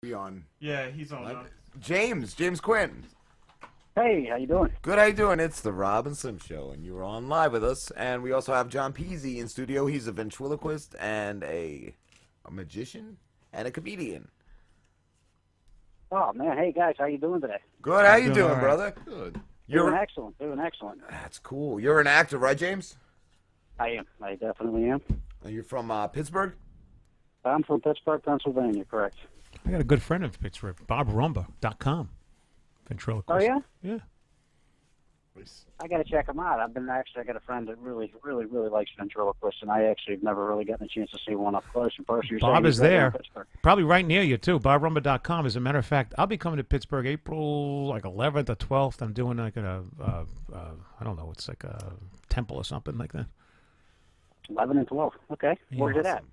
Be on. Yeah, he's on. James Quinn. Hey, how you doing? Good, how you doing? It's the Rob and Slim Show, and you're on live with us. And we also have John Peasy in studio. He's a ventriloquist and a magician and a comedian. Oh man, hey guys, how you doing today? Good, how you doing, all right. brother? Good. Doing excellent, doing excellent. That's cool. You're an actor, right, James? I am. I definitely am. And you're from Pittsburgh? I'm from Pittsburgh, Pennsylvania, correct. I got a good friend in Pittsburgh, BobRumba.com. Ventriloquist. Oh yeah? Yeah. I got to check him out. I got a friend that really likes ventriloquists, and I actually have never really gotten a chance to see one up close and personal. Bob is there. Probably right near you, too. BobRumba.com. As a matter of fact, I'll be coming to Pittsburgh April, 11th or 12th. I'm doing I don't know, it's like a temple or something like that. 11 and 12. Okay. Yeah. Where's it at?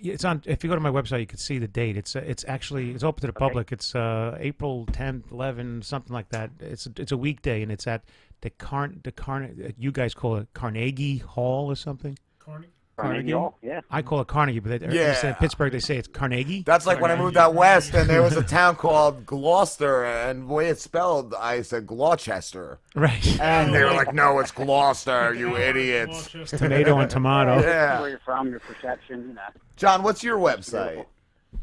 It's on. If you go to my website, you can see the date. It's open to the public. It's April 10th, 11, something like that. It's a weekday, and it's at the you guys call it Carnegie Hall or something. Carnegie Hall, yeah. I call it Carnegie, but in Pittsburgh they say it's Carnegie. That's like when I moved out west, and there was a town called Gloucester, and the way it's spelled, I said Gloucester. Right. And they were like, no, it's Gloucester, you idiots. It's tomato and tomato. Yeah. Where you're from, your perception, John, what's your website?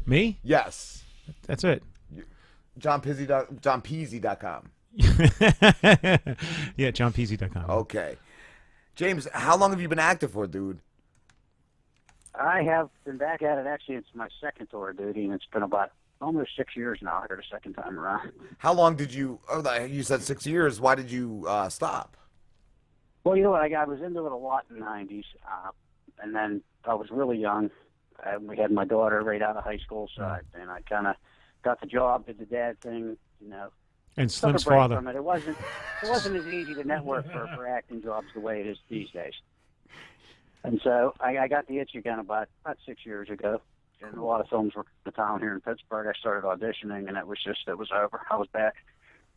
Me? Yes. That's it. JohnPeasy.com. Yeah, JohnPeasy.com. Okay. James, how long have you been active for, dude? I have been back at it. Actually, it's my second tour of duty, and it's been about almost 6 years now. I heard a second time around. How long did you, you said 6 years. Why did you stop? Well, you know what? I was into it a lot in the 90s, and then I was really young. We had my daughter right out of high school, so I kind of got the job, did the dad thing, And took a Slim's break father. from it. It wasn't as easy to network for acting jobs the way it is these days. And so I got the itch again about 6 years ago. And a lot of films were in the town here in Pittsburgh. I started auditioning, and it was over. I was back.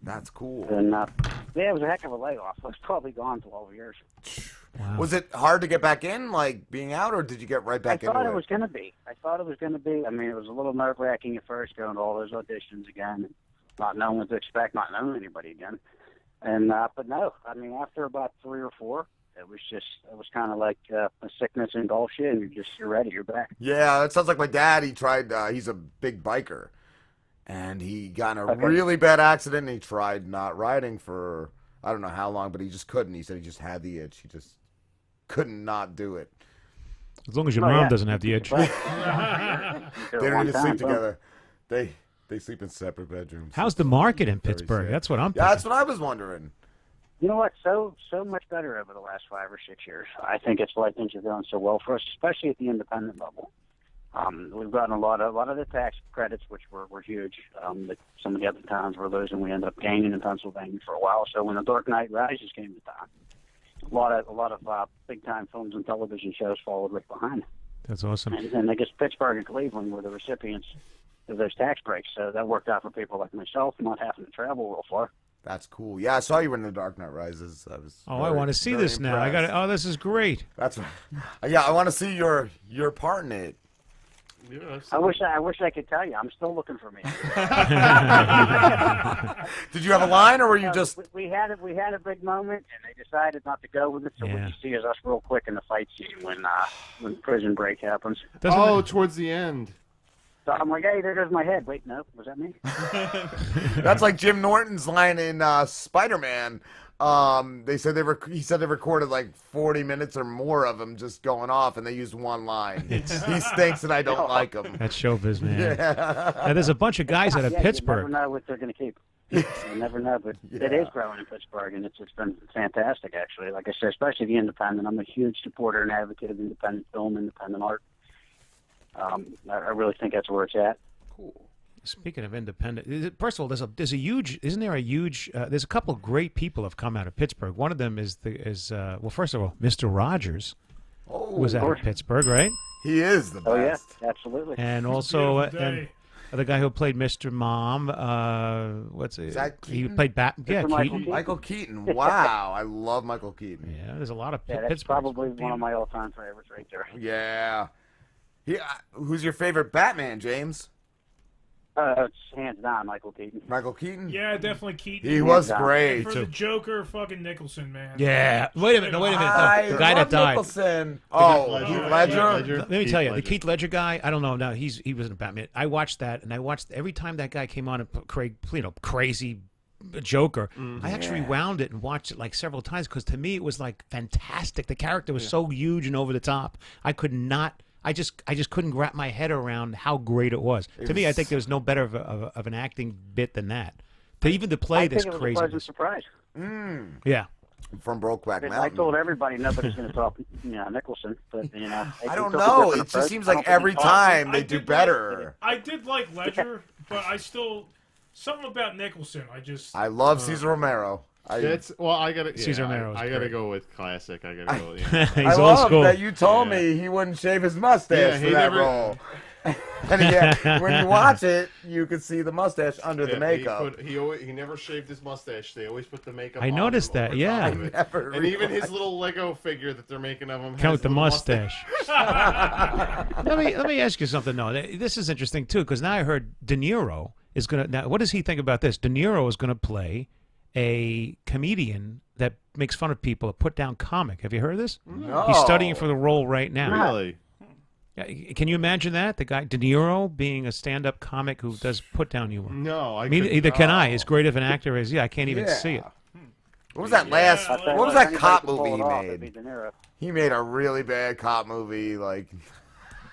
That's cool. And it was a heck of a layoff. I was probably gone 12 years. Wow. Was it hard to get back in, like being out, or did you get right back into it? I thought it was going to be. I mean, it was a little nerve-wracking at first, going to all those auditions again, not knowing what to expect, not knowing anybody again. And but no, I mean, after about 3 or 4, it was kind of like a sickness engulfs you, and you're ready, you're back. Yeah, that sounds like my dad. He tried. He's a big biker, and he got in a really bad accident. And he tried not riding for I don't know how long, but he just couldn't. He said he just had the itch. He just couldn't not do it. As long as your mom doesn't have the itch. They don't even sleep together. They sleep in separate bedrooms. How's the market in Pittsburgh? That's what I'm thinking. Yeah, that's what I was wondering. You know what? So much better over the last 5 or 6 years. I think it's why things are going so well for us, especially at the independent level. We've gotten a lot of the tax credits, which were huge. That some of the other towns were losing. We ended up gaining in Pennsylvania for a while. So when The Dark Knight Rises came to town, a lot of big time films and television shows followed right behind. That's awesome. And I guess Pittsburgh and Cleveland were the recipients of those tax breaks. So that worked out for people like myself, not having to travel real far. That's cool. Yeah, I saw you in The Dark Knight Rises. I want to see this now. I got it. Oh, this is great. That's yeah. I want to see your part in it. Yeah, I wish I could tell you. I'm still looking for me. Did you have a line, or were you just? We had a big moment, and they decided not to go with it. So what you see is us real quick in the fight scene when prison break happens. Towards the end. So I'm like, hey, there goes my head. Wait, no, was that me? That's like Jim Norton's line in Spider-Man. He said they recorded like 40 minutes or more of him just going off, and they used one line. He stinks, and I don't like him. That's showbiz, man. Yeah. Now, there's a bunch of guys out of Pittsburgh. You never know what they're going to keep. You never know, but it is growing in Pittsburgh, and it's been fantastic, actually. Like I said, especially the independent. I'm a huge supporter and advocate of independent film, independent art. I really think that's where it's at. Cool. Speaking of independent, first of all, there's a huge, isn't there a huge? There's a couple of great people have come out of Pittsburgh. One of them is well, first of all, Mr. Rogers was out of Pittsburgh, right? He is the best. Oh yeah, absolutely. And also, and the guy who played Mr. Mom, what's it? He played Keaton. Michael Keaton. Wow, I love Michael Keaton. Yeah, there's a lot of that's Pittsburgh. probably one of my all-time favorites right there. Yeah. Who's your favorite Batman, James? It's hands down Michael Keaton. Michael Keaton? Yeah, definitely Keaton. He was Yeah. great. And for the Joker, fucking Nicholson, man. Yeah. Wait a minute. I The guy love that died. Nicholson. Oh, Heath Heath Ledger. Ledger? Let me tell you, the Keith Ledger guy. I don't know. No, he wasn't Batman. I watched that, and I watched every time that guy came on and crazy Joker. I actually wound it and watched it like several times because to me it was like fantastic. The character was so huge and over the top. I could not. I just couldn't wrap my head around how great it was. To me, I think there was no better of an acting bit than that. To even to play I this think it was crazy. a pleasant surprise. Yeah. From Brokeback I Mountain. told everybody nobody's going to talk Nicholson, but I don't know. It just seems like every time they do better. I did like Ledger, but I still something about Nicholson. I love Cesar Romero. I gotta. Cesar Yeah, Romero was I gotta great. go with classic. I gotta go. Yeah. He's I old love school. that you told me he wouldn't shave his mustache for that role. And yeah, when you watch it, you can see the mustache under the makeup. He never shaved his mustache. They always put the makeup. I on noticed him that, over yeah. top of it. Never And even his realized. little Lego figure that they're making of him Count has with the a little mustache. let me ask you something. No, this is interesting too because now I heard De Niro is gonna. Now, what does he think about this? De Niro is gonna play a comedian that makes fun of people, a put-down comic. Have you heard of this? No. He's studying for the role right now. Really? Yeah, can you imagine that? The guy De Niro being a stand-up comic who does put-down humor. No, I mean, either can I. As great of an actor as I can't even see it. What was that last? Yeah, What was If that anybody cop could pull movie he it off, it'd be made? De Niro. He made a really bad cop movie, like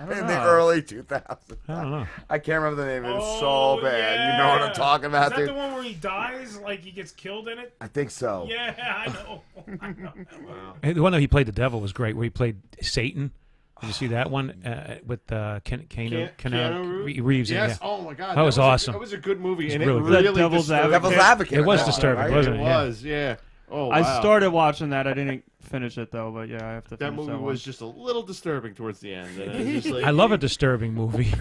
in the know. early 2000s. I don't know. I can't remember the name. It was Oh, so bad. You know what I'm yeah. talking about, Is that dude? the one where he dies? Like he gets killed in it? I think so. Yeah, I know. Hey, the one that he played the devil was great, where he played Satan. Did you see that one with Keanu Reeves? Yes. Yeah. Oh my God. That was awesome. That was a good movie, and really it good. really Devil's disturbed Advocate. me. Devil's Advocate. It was that one, disturbing, right? wasn't It it? Yeah. was, yeah. Oh, I wow. started watching that. I didn't finish it though, but yeah, I have to. That finish movie that was one. just a little disturbing towards the end. And I, was just like, I love a disturbing movie.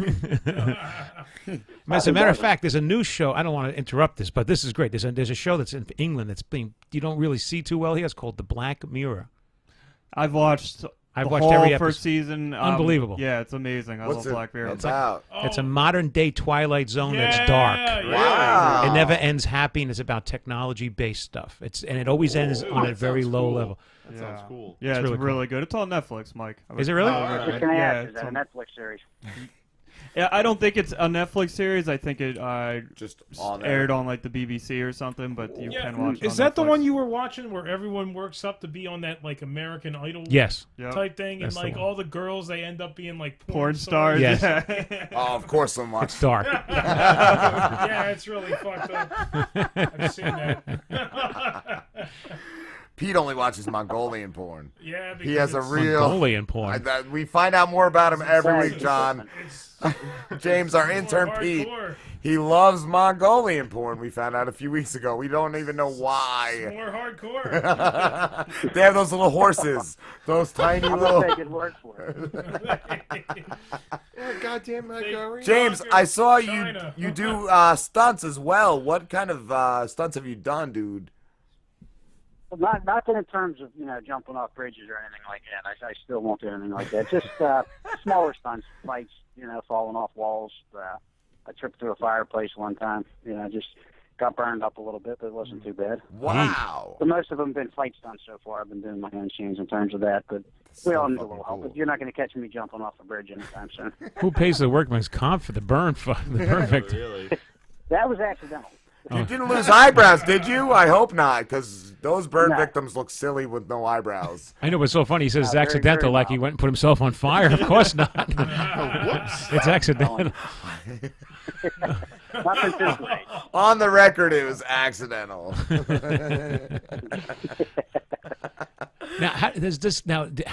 As a matter of fact, there's a new show. I don't want to interrupt this, but this is great. There's a show that's in England that's being you don't really see too well here. It's called The Black Mirror. I've watched. I've the watched whole every first episode. season. Unbelievable. Yeah, it's amazing. I love Black Mirror. It's out. It's a modern day Twilight Zone that's Yeah, dark. yeah. Wow. It never ends happy, and it's about technology-based stuff. And it always ends on a that very sounds low cool. level. That sounds cool. Yeah, it's really really, cool. good. It's on Netflix, Mike. Is it really? Just gonna Yeah, ask, is it's that a on- Netflix series? yeah, I don't think it's a Netflix series. I think it Just on there. aired on like the BBC or something. But you Yeah. can watch it. Is on that the Netflix. one you were watching where everyone works up to be on that like American Idol Yes. Yep. type thing, That's and the like one. all the girls they end up being like Porn stars. Yes. Yeah. Oh, of course so much. It's dark. Yeah, it's really fucked up. I've seen that. Pete only watches Mongolian porn. Yeah, He has a because real. Mongolian porn. We find out more about him every week, John. it's James, our more intern Pete, hardcore. he loves Mongolian porn. We found out a few weeks ago. We don't even know It's why. more hardcore. They have those little horses, those tiny I'm little. gonna take his word for it. Goddamn James, I saw you. China. You do stunts as well. What kind of stunts have you done, dude? Well, not that in terms of jumping off bridges or anything like that. I still won't do anything like that. Just smaller stunts, fights, falling off walls. I tripped through a fireplace one time. Just got burned up a little bit, but it wasn't too bad. Wow. But most of them have been fight stunts so far. I've been doing my own scenes in terms of that, but we all need a little help. But you're not going to catch me jumping off a bridge anytime soon. Who pays the workman's comp for the burn? The burn victim. Really? That was accidental. You didn't lose eyebrows, did you? I hope not, because those burn No. victims look silly with no eyebrows. I know, but it's so funny. He says it's very, accidental, very like he mild. went and put himself on fire. Of course not. Whoops. It's accidental. Nothing too great. On the record, it was accidental. Now, how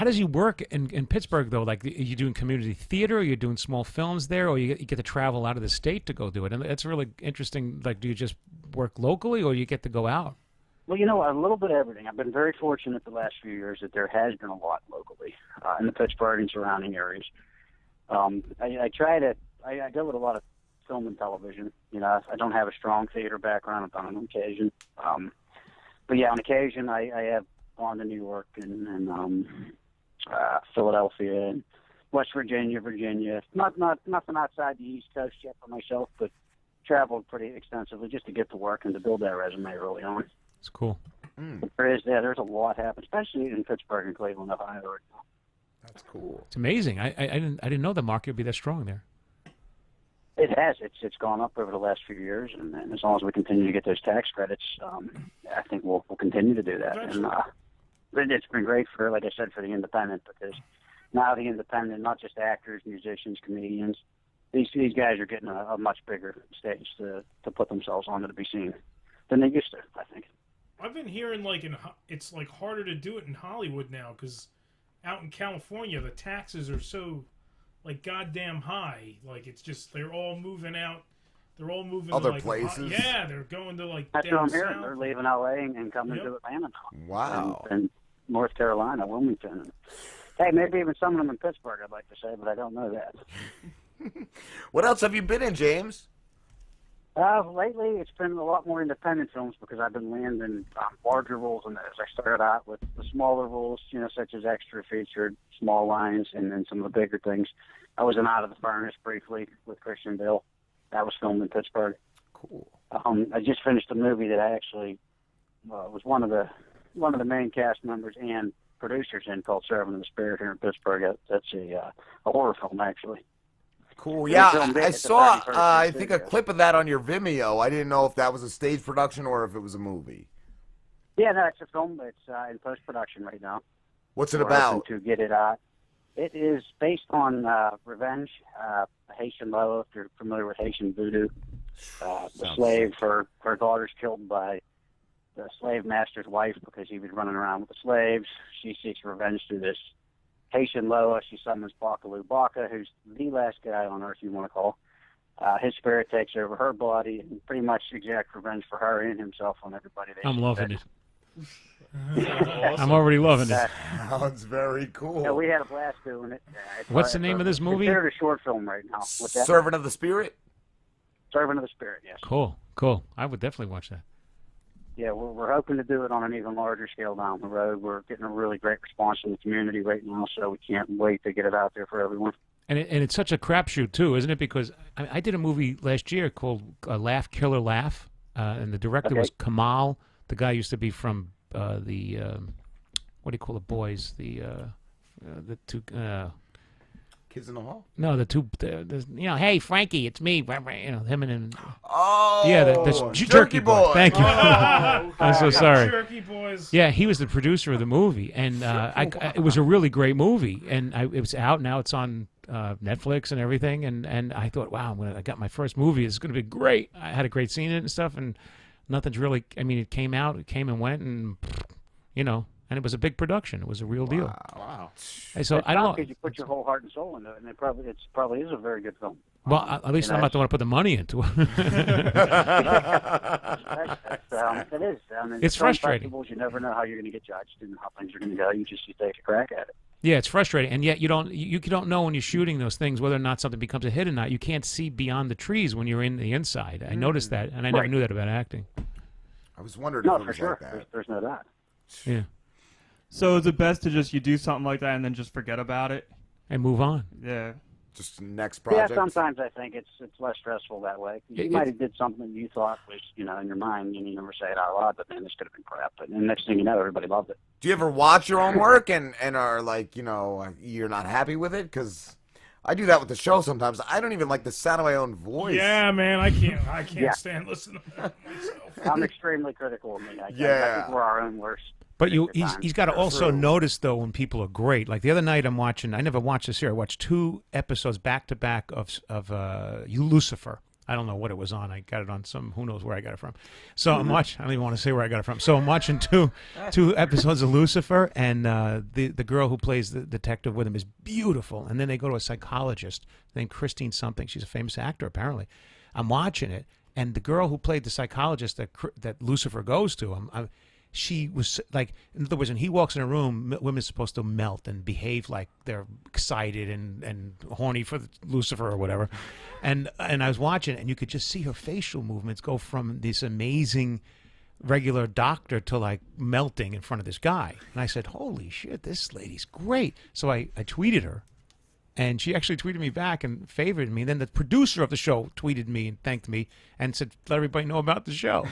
does you work in Pittsburgh though? Like, are you doing community theater, or you're doing small films there, or you get to travel out of the state to go do it? And that's really interesting. Like, do you just work locally, or you get to go out? Well, a little bit of everything. I've been very fortunate the last few years that there has been a lot locally in the Pittsburgh and surrounding areas. I deal with a lot of film and television. I don't have a strong theater background. I've done it on occasion. But yeah, on occasion I have gone to New York and Philadelphia and West Virginia. Not nothing outside the East Coast yet for myself, but traveled pretty extensively just to get to work and to build that resume early on. It's cool. There's a lot happening, especially in Pittsburgh and Cleveland, Ohio right now. That's cool. It's amazing. I didn't know the market would be that strong there. It has. It's gone up over the last few years, and as long as we continue to get those tax credits, I think we'll continue to do that. And it's been great for, like I said, for the independent, because now the independent, not just actors, musicians, comedians, these guys are getting a much bigger stage to put themselves on to be seen than they used to, I think. I've been hearing it's like harder to do it in Hollywood now, because out in California the taxes are so like goddamn high. Like it's just they're all moving out. They're all moving other to, like, places. Yeah, they're going to like That's down what I'm hearing. south. They're leaving LA and coming to Atlanta now. Wow. And North Carolina, Wilmington. Hey, maybe even some of them in Pittsburgh, I'd like to say, but I don't know that. What else have you been in, James? Lately, it's been a lot more independent films because I've been landing larger roles in those. I started out with the smaller roles, such as extra featured, small lines, and then some of the bigger things. I was in Out of the Furnace briefly with Christian Bale. That was filmed in Pittsburgh. Cool. I just finished a movie that I actually was one of the main cast members and producers in, called Servant of the Spirit, here in Pittsburgh. That's a horror film, actually. Cool. Yeah, I saw, I think, a clip of that on your Vimeo. I didn't know if that was a stage production or if it was a movie. Yeah, no, it's a film. It's in post-production right now. What's it We're about? hoping to get it out. It is based on revenge, Haitian love, if you're familiar with Haitian voodoo. The slave, her daughter's killed by the slave master's wife because he was running around with the slaves. She seeks revenge through this Haitian Loa. She summons Bakaloo Baka, who's the last guy on Earth you want to call. His spirit takes over her body and pretty much exact revenge for her and himself on everybody. I'm loving it. Awesome. I'm already loving it. Sounds very cool. Yeah, we had a blast doing it. What's the name of this movie? It's considered a short film right now. What's that? Servant of the Spirit? Servant of the Spirit, yes. Cool. I would definitely watch that. Yeah, we're hoping to do it on an even larger scale down the road. We're getting a really great response from the community right now, so we can't wait to get it out there for everyone. And it's such a crapshoot too, isn't it? Because I did a movie last year called Laugh Killer Laugh, and the director was Kamal. The guy used to be from what do you call the boys? The two. Kids in the Hall? No, the two. Hey Frankie, it's me. Him and. Oh, yeah, the Jerky Boy. Thank you. I'm so sorry. Jerky Boys. Yeah, he was the producer of the movie, and it was a really great movie, and it was out now. It's on Netflix and everything, and I thought, wow, when I got my first movie, it's going to be great. I had a great scene in it and stuff, and nothing's really. I mean, it came out, it came and went, and and it was a big production. It was a real deal. Wow. And so I don't know. Because you put your whole heart and soul into it, and it probably is a very good film. Well, at least I'm not the one to put the money into it. It is. I mean, It's frustrating. Festivals, you never know how you're going to get judged and how things are going to go. You take a crack at it. Yeah, it's frustrating, and yet you don't know when you're shooting those things whether or not something becomes a hit or not. You can't see beyond the trees when you're in the inside. I noticed that, and I never knew that about acting. I was wondering No, if it for was sure. like that. There's no doubt. Yeah, So is it best to just you do something like that and then just forget about it? and move on. Yeah. Just next Yeah, project. sometimes I think it's less stressful that way. You might have did something you thought was, in your mind, and you never say it out loud, but man, this could have been crap. But the next thing you know, everybody loved it. Do you ever watch your own work and are like, you're not happy with it? Because I do that with the show sometimes. I don't even like the sound of my own voice. Yeah, man, I can't Yeah. stand listening to that myself. I'm extremely critical of me. I think we're our own worst. But critic at he's times. got to also True. notice though when people are great. Like the other night, I never watched this here. I watched 2 episodes back to back of Lucifer. I don't know what it was on. I got it on who knows where I got it from. So I'm watching. I don't even want to say where I got it from. So I'm watching two episodes of Lucifer, and the girl who plays the detective with him is beautiful. And then they go to a psychologist named Christine something. She's a famous actor apparently. I'm watching it, and the girl who played the psychologist that Lucifer goes to, she was like, in other words, when he walks in a room, women are supposed to melt and behave like they're excited and horny for Lucifer or whatever. And I was watching, and you could just see her facial movements go from this amazing regular doctor to like melting in front of this guy. And I said, holy shit, this lady's great. So I tweeted her, And she actually tweeted me back and favored me. And then the producer of the show tweeted me and thanked me and said, let everybody know about the show.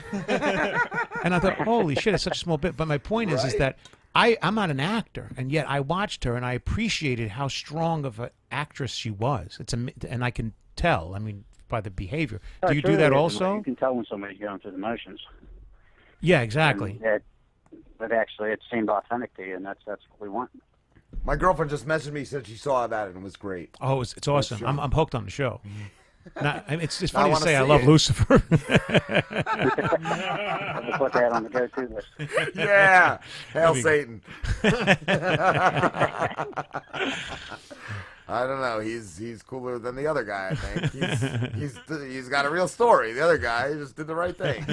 And I thought, holy shit, it's such a small bit. But my point is that I'm not an actor, and yet I watched her and I appreciated how strong of an actress she was. And I can tell, I mean, by the behavior. Do you do that also? You can tell when somebody's going through the motions. Yeah, exactly. But actually, it seemed authentic to you, and that's what we want. My girlfriend just messaged me, said she saw that and it was great. Oh, it's awesome. I'm hooked on the show. It's funny I to say I see love it. Lucifer. We'll put that on the go-to list. Yeah, hail Satan. I don't know. He's cooler than the other guy. I think he's got a real story. The other guy just did the right thing.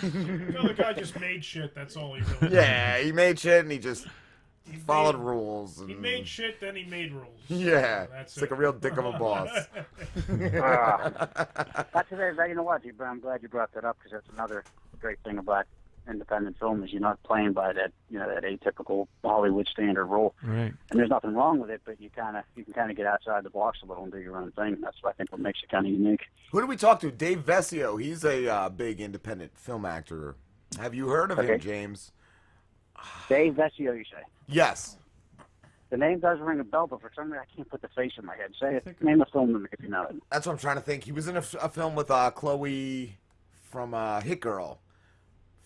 The other guy just made shit. That's all he really did. Yeah, he made shit and he followed rules. And, He made shit, then he made rules. Yeah, That's it's like a real dick of a boss. That's it. You know what, I'm glad you brought that up, because that's another great thing about independent film is you're not playing by that that atypical Hollywood standard role. Right. And there's nothing wrong with it, but you can kind of get outside the box a little and do your own thing. That's what I think what makes it kind of unique. Who did we talk to? Dave Vesio. He's a big independent film actor. Have you heard of him, James? Dave Vesio, you say? Yes. The name does ring a bell, but for some reason I can't put the face in my head. Say it. Name a film to me if you know it. That's what I'm trying to think. He was in a film with Chloe from Hit Girl.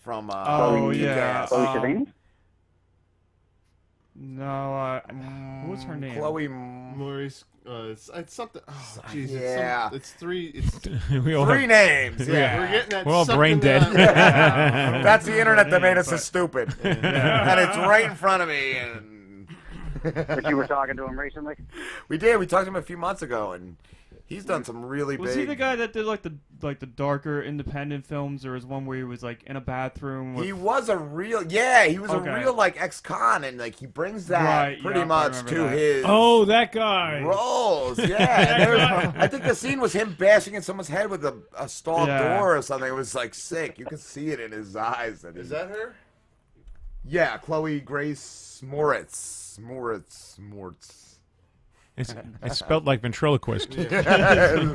From Chloe Savini? No, what's her name? Chloe Maurice. It's something. Oh, jeez. Yeah. It's three. It's We all three names. we're Yeah. getting that. We're all something brain dead. down. That's the internet that made us so stupid. And it's right in front of me. And But you were talking to him recently? we did. We talked to him a few months ago, and he's done some really Was big. he the guy that did like the darker independent films, or was one where he was like in a bathroom? With... He was a real, he was Okay. a real like ex-con, and like he brings that Right, pretty yeah, I much remember to that. his Oh, that guy. roles. Yeah, and there was- I think the scene was him bashing in someone's head with a stall Yeah. door or something. It was like sick. You could see it in his eyes. Is that her? Yeah, Chloe Grace Moritz. It's spelled like ventriloquist. Chloe I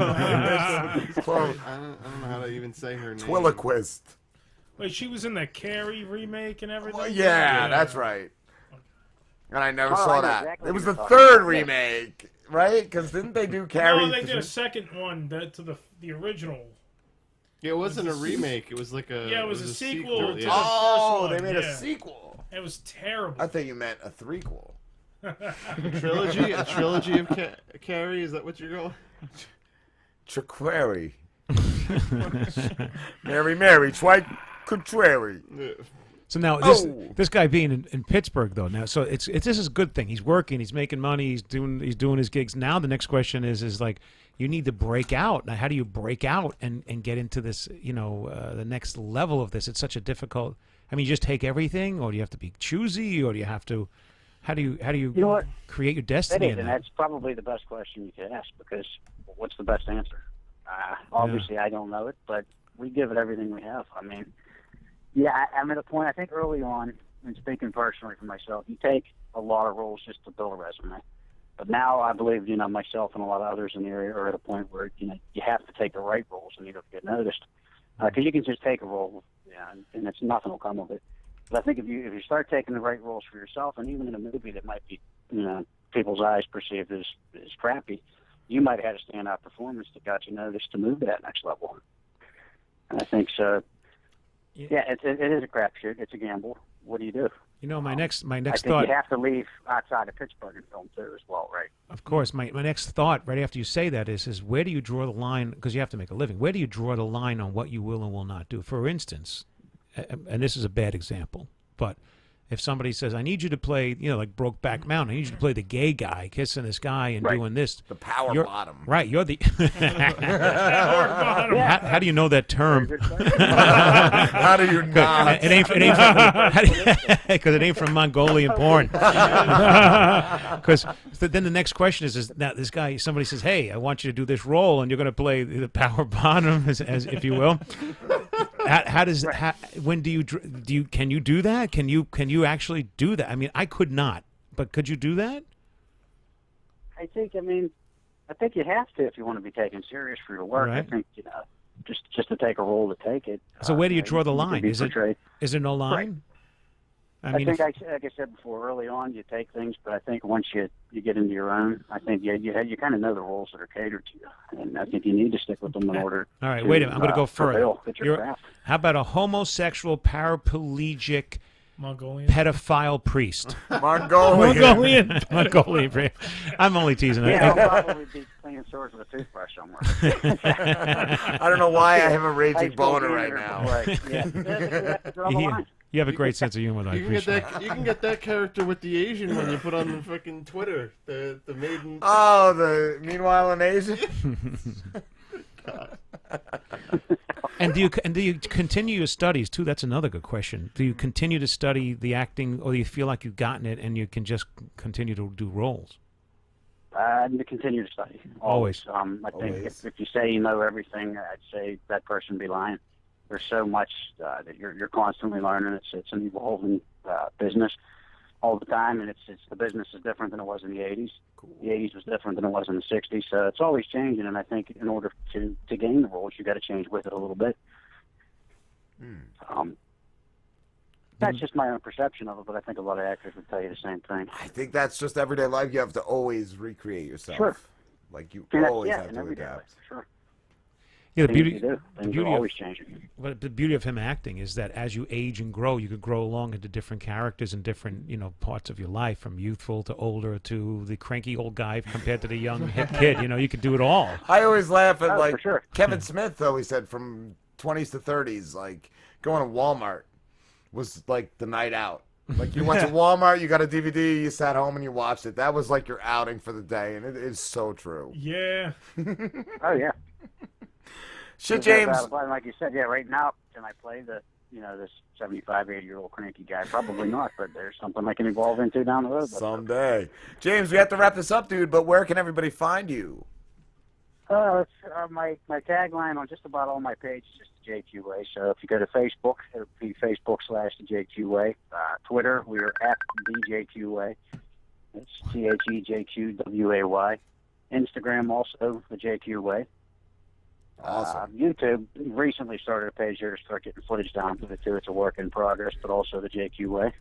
don't know how to even say her name. Twilliquist. Wait, she was in the Carrie remake and everything? Well, yeah, that's right. And I never Oh, I saw know that. exactly It was what the you're third talking about. remake, right? Because didn't they do Carrie? No, they did a second one to the original. Yeah, it wasn't a remake. It was like a. Yeah, it was a sequel to the Yeah. Oh, first they one, made a yeah. sequel. It was terrible. I thought you meant a threequel. A trilogy of Carrie. Is that what you're going? Traquary. Mary, twice contrary. So now this guy being in Pittsburgh though now, so it's this is a good thing. He's working, he's making money, he's doing his gigs. Now the next question is like you need to break out. Now how do you break out and get into this the next level of this? It's such a difficult. I mean, you just take everything, or do you have to be choosy, or do you have to? How do you You know what? create your That destiny? is, in and that? that's probably the best question you could ask, because what's the best answer? Obviously, I don't know it, but we give it everything we have. I mean, I'm at a point, I think early on, and speaking personally for myself, you take a lot of roles just to build a resume. But now I believe, myself and a lot of others in the area are at a point where, you have to take the right roles and you don't get noticed. Because you can just take a role, and it's nothing will come of it. But I think if you start taking the right roles for yourself, and even in a movie that might be, people's eyes perceived as crappy, you might have had a standout performance that got you noticed to move to that next level. And I think so. Yeah, it is a crapshoot. It's a gamble. What do you do? My next I think thought. you have to leave outside of Pittsburgh and film too, as well, right? Of course, my next thought right after you say that is where do you draw the line? Because you have to make a living. Where do you draw the line on what you will and will not do? For instance, and this is a bad example, but if somebody says, I need you to play, like Brokeback Mountain, I need you to play the gay guy kissing this guy and doing this. The power You're- bottom. Right, you're the... Yeah. how do you know that term? How do you not? It ain't because it ain't from Mongolian porn. Because then the next question is now this guy, somebody says, hey, I want you to do this role, and you're going to play the power bottom, as if you will. When do you can you do that? Can you actually do that? I mean, I could not, but could you do that? I think you have to if you want to be taken serious for your work. Right. I think just to take a role to take it. So where do you draw the you can line? be Is there no line? I mean, think, like I said before, early on you take things, but I think once you get into your own, I think you kind of know the roles that are catered to you, and I think you need to stick with them in order. All right, to, wait a minute. I'm going to go further. Craft. How about a homosexual paraplegic Mongolian. pedophile priest? Mongolian. Mongolian priest. I'm only teasing. Yeah, I'll probably be cleaning swords with a toothbrush somewhere. I don't know why I have a raging boner right now. You have a great sense of humor, though. You can get that character with the Asian one you put on the fucking Twitter. The maiden. Oh, the Meanwhile in Asia. God. And do you continue your studies too? That's another good question. Do you continue to study the acting, or do you feel like you've gotten it and you can just continue to do roles? To continue to study. Always. I think if you say you know everything, I'd say that person would be lying. There's so much that you're constantly learning. It's an evolving business all the time, and it's the business is different than it was in the 80s. Cool. The 80s was different than it was in the 60s, so it's always changing, and I think in order to gain the roles, you got to change with it a little bit. That's just my own perception of it, but I think a lot of actors would tell you the same thing. I think that's just everyday life. You have to always recreate yourself. Sure. Like you And always that's, have in to everyday adapt. life, sure. Yeah, the beauty, you do. Things are always changing. But the beauty of him acting is that as you age and grow, you could grow along into different characters and different, parts of your life, from youthful to older to the cranky old guy compared to the young hip kid. You could do it all. I always laugh at for sure. Kevin Smith, though. He said from 20s to 30s, like going to Walmart was like the night out. Like you went to Walmart, you got a DVD, you sat home and you watched it. That was like your outing for the day, and it is so true. Yeah. Oh yeah. Shit, James. Like you said, right now, can I play this 75, 80-year-old cranky guy? Probably not, but there's something I can evolve into down the road. Someday. James, we have to wrap this up, dude, but where can everybody find you? My tagline on just about all my pages is the JQA. So if you go to Facebook, it'll be Facebook/the JQA. Twitter, we're at the JQA. It's THEJQWAY. Instagram, also the JQA. Awesome. YouTube recently started a page here to start getting footage down to it too. It's a work in progress, but also the JQA.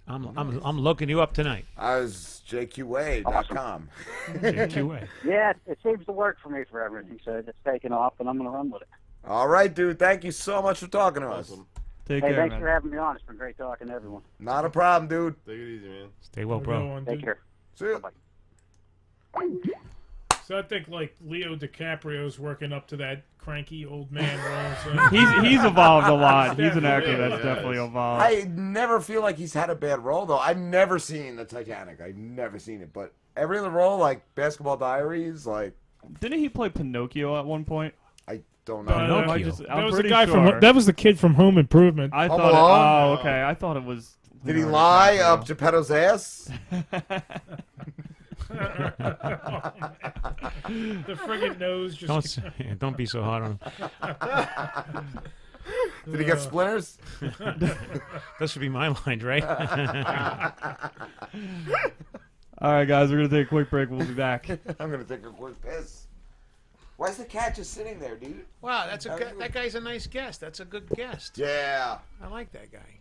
I'm looking you up tonight. I was JQA.com. JQA. Yeah, it seems to work for me for everything, so it's taken off, and I'm going to run with it. All right, dude. Thank you so much for talking to us. Take care, thanks man. for having me on. It's been great talking to everyone. Not a problem, dude. Take it easy, man. Stay well, bro. Take care. See you. Bye-bye. So I think like Leo DiCaprio's working up to that cranky old man role. So. He's evolved a lot. He's an actor Really that's has. definitely evolved. I never feel like he's had a bad role, though. I've never seen the Titanic. I've never seen it. But every other role, like Basketball Diaries, like... Didn't he play Pinocchio at one point? I don't know. Pinocchio. I'm That was the pretty guy sure. that was the kid from Home Improvement. I Home thought. Alone? Okay. I thought it was. Did he Leonardo lie DiCaprio. up Geppetto's ass? The friggin' nose just. Don't be so hard on him. Did he get splinters? That should be my line, right? All right, guys. We're gonna take a quick break. We'll be back. I'm going to take a quick piss. Why is the cat just sitting there, dude? Wow, that guy's a nice guest. That's a good guest. Yeah. I like that guy.